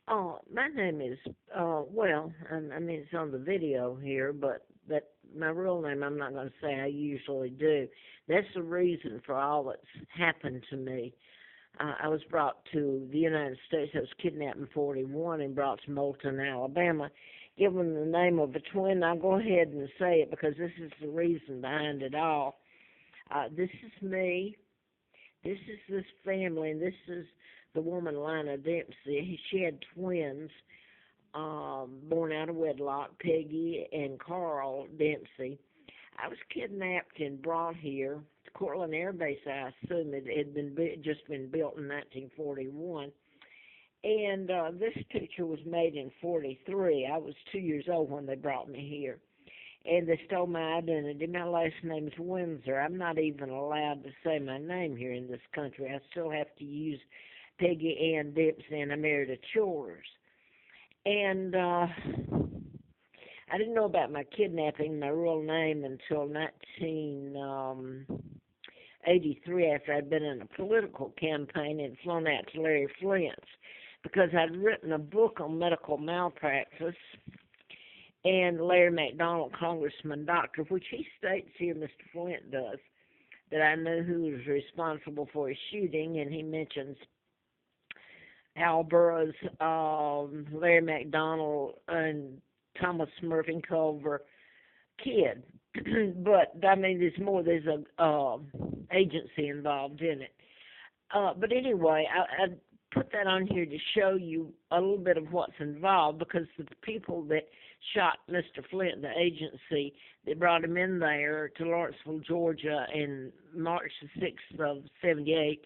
Oh, my name is, I mean, it's on the video here, but that my real name I'm not going to say. I usually do. That's the reason for all that's happened to me. I was brought to the United States. I was kidnapped in 41 and brought to Moulton, Alabama. Given the name of a twin, I'll go ahead and say it because this is the reason behind it all. This is me. This is this family, and this is the woman, Lina Dempsey. She had twins born out of wedlock, Peggy and Carl Dempsey. I was kidnapped and brought here to Cortland Air Base. I assume it had just been built in 1941. And this picture was made in 43. I was 2 years old when they brought me here. And they stole my identity. My last name is Windsor. I'm not even allowed to say my name here in this country. I still have to use Peggy Ann Dempsey, and I married a Chores. And I didn't know about my kidnapping, my real name, until 1983, after I'd been in a political campaign and flown out to Larry Flint's, because I'd written a book on medical malpractice, and Larry McDonald, Congressman Doctor, which he states here, Mr. Flint does, that I knew who was responsible for his shooting, and he mentions Al Burroughs, Larry McDonald, and Thomas Murphy Culver kid. But I mean, there's a agency involved in it. But anyway, I put that on here to show you a little bit of what's involved, because the people that shot Mr. Flint, the agency that brought him in there to Lawrenceville, Georgia, in March the 6th of 78,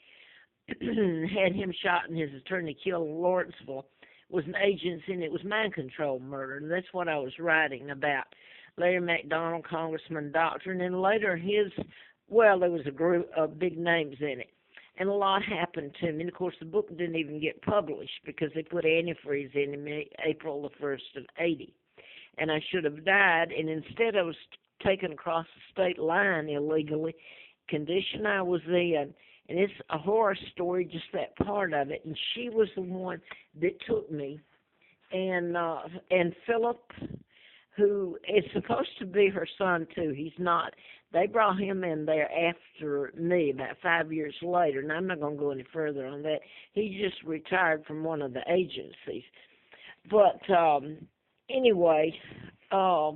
had him shot and his attorney killed in Lawrenceville, was an agency, and it was mind control murder. And that's what I was writing about. Larry McDonald, Congressman Doctor, and then later there was a group of big names in it. And a lot happened to me. And, of course, the book didn't even get published because they put antifreeze in me April the 1st of 80. And I should have died, and instead I was taken across the state line illegally, condition I was in. And it's a horror story, just that part of it. And she was the one that took me. And Philip, who is supposed to be her son, too. He's not. They brought him in there after me, about 5 years later, and I'm not going to go any further on that. He just retired from one of the agencies. But anyway, I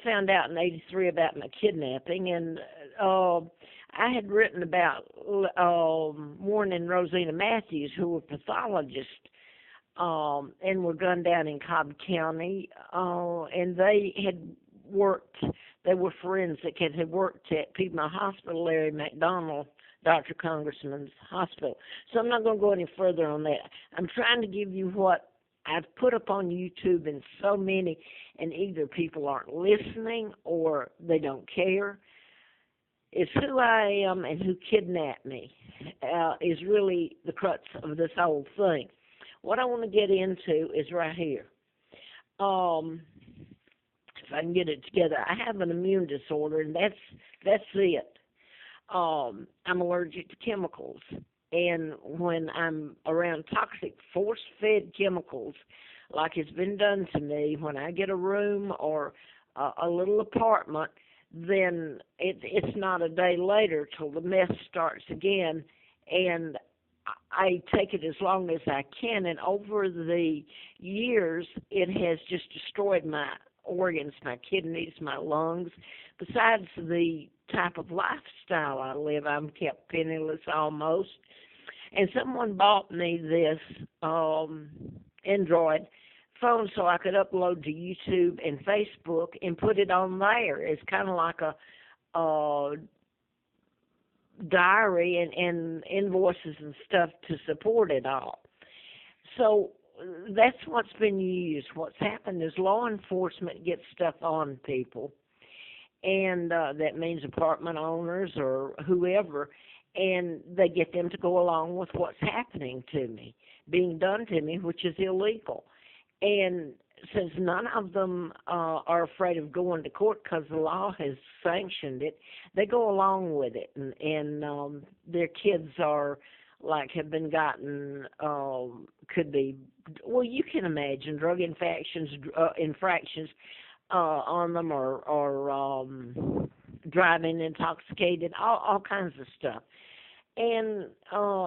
found out in 83 about my kidnapping, and I had written about Warren and Rosina Matthews, who were pathologists, and were gunned down in Cobb County, and they were forensic and had worked at Piedmont Hospital, Larry McDonald, Dr. Congressman's hospital. So I'm not going to go any further on that. I'm trying to give you what I've put up on YouTube and so many, and either people aren't listening or they don't care. It's who I am and who kidnapped me is really the crux of this whole thing. What I want to get into is right here. If I can get it together, I have an immune disorder, and that's it. I'm allergic to chemicals, and when I'm around toxic, force-fed chemicals, like it's been done to me, when I get a room or a little apartment, then it's not a day later till the mess starts again, and I take it as long as I can, and over the years, it has just destroyed my organs, my kidneys, my lungs. Besides the type of lifestyle I live, I'm kept penniless almost. And someone bought me this Android phone so I could upload to YouTube and Facebook and put it on there. It's kind of like a diary and invoices and stuff to support it all. So that's what's been used. What's happened is law enforcement gets stuff on people, and that means apartment owners or whoever, and they get them to go along with what's happening to me, being done to me, which is illegal. And since none of them are afraid of going to court because the law has sanctioned it, they go along with it, and their kids are have been gotten, could be well, you can imagine drug infractions on them, or driving intoxicated, all kinds of stuff, and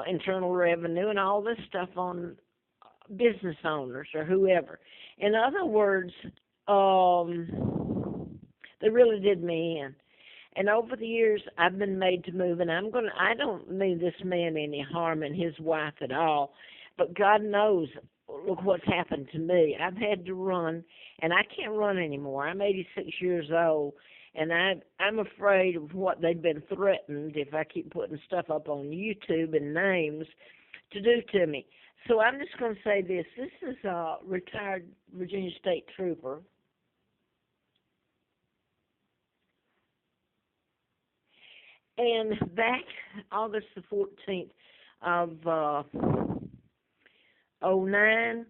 internal revenue and all this stuff on business owners or whoever. In other words, they really did me in. And over the years, I've been made to move, and I don't mean this man any harm and his wife at all, but God knows, look what's happened to me. I've had to run, and I can't run anymore. I'm 86 years old, and I'm afraid of what they've been threatened if I keep putting stuff up on YouTube and names to do to me. So I'm just going to say this. This is a retired Virginia State Trooper. And back August the 14th of '09,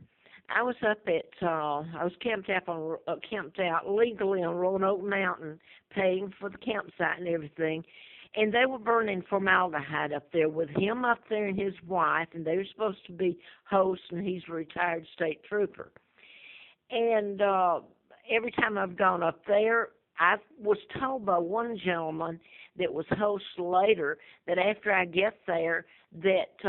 I was up at, I was camped out legally on Roanoke Mountain, paying for the campsite and everything. And they were burning formaldehyde up there with him up there and his wife, and they were supposed to be hosts, and he's a retired state trooper. And every time I've gone up there, I was told by one gentleman that was host later that after I get there that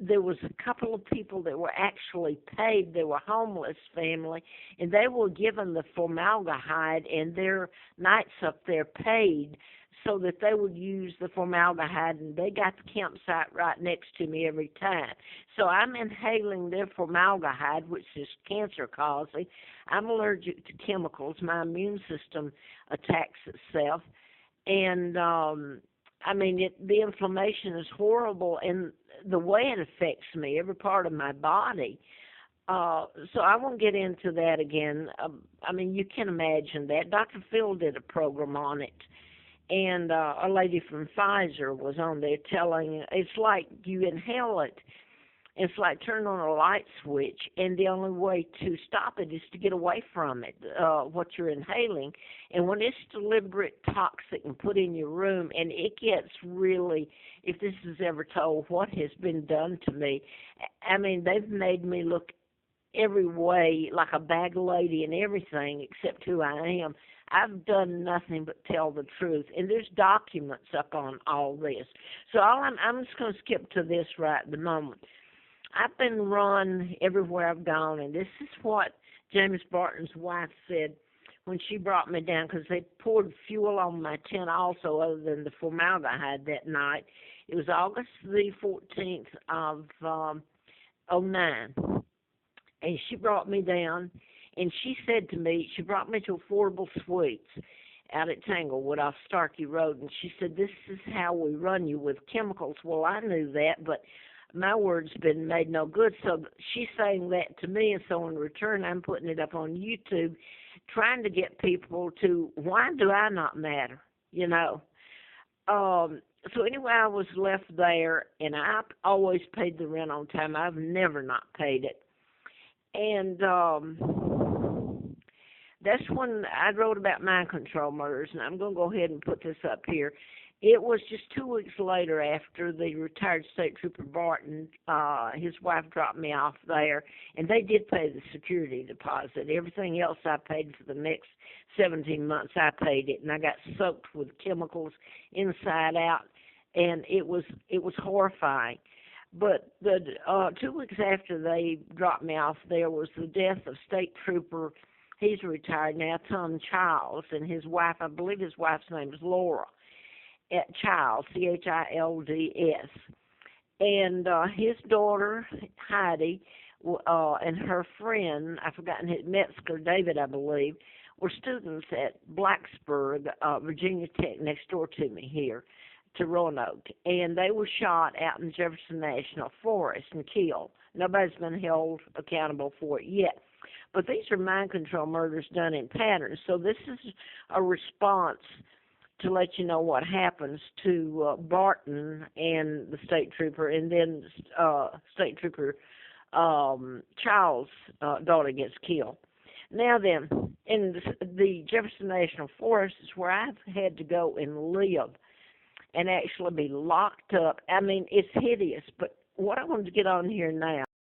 there was a couple of people that were actually paid. They were homeless family, and they were given the formaldehyde, and their nights up there paid so that they would use the formaldehyde, and they got the campsite right next to me every time. So I'm inhaling their formaldehyde, which is cancer-causing. I'm allergic to chemicals. My immune system attacks itself. And, I mean, the inflammation is horrible, and the way it affects me, every part of my body. So I won't get into that again. I mean, you can imagine that. Dr. Phil did a program on it. And a lady from Pfizer was on there telling, it's like you inhale it. It's like turning on a light switch, and the only way to stop it is to get away from it, what you're inhaling. And when it's deliberate toxic and put in your room, and it gets really, if this is ever told what has been done to me, I mean, they've made me look every way like a bag lady and everything except who I am. I've done nothing but tell the truth, and there's documents up on all this. So I'm just going to skip to this right at the moment. I've been run everywhere I've gone, and this is what James Barton's wife said when she brought me down, because they poured fuel on my tent also other than the formaldehyde that night. It was August the 14th of '09, and she brought me down. And she said to me, she brought me to Affordable Suites out at Tanglewood off Starkey Road, and she said, this is how we run you with chemicals. Well, I knew that, but my word's been made no good. So she's saying that to me, and so in return, I'm putting it up on YouTube, trying to get people to, why do I not matter, you know? So anyway, I was left there, and I always paid the rent on time. I've never not paid it. And that's when I wrote about mind control murders, and I'm going to go ahead and put this up here. It was just 2 weeks later after the retired state trooper Barton, his wife dropped me off there, and they did pay the security deposit. Everything else I paid for the next 17 months, I paid it, and I got soaked with chemicals inside out, and it was horrifying. But the 2 weeks after they dropped me off there was the death of State Trooper, he's retired now, Tom Childs, and his wife, I believe his wife's name is Laura, Childs, Childs. And his daughter, Heidi, and her friend, I've forgotten his, Metzger, David, I believe, were students at Blacksburg, Virginia Tech, next door to me here, to Roanoke, and they were shot out in Jefferson National Forest and killed. Nobody's been held accountable for it yet. But these are mind control murders done in patterns, so this is a response to let you know what happens to Barton and the state trooper, and then state trooper Child's daughter gets killed. Now then, in the Jefferson National Forest is where I've had to go and live and actually be locked up. I mean, it's hideous, but what I wanted to get on here now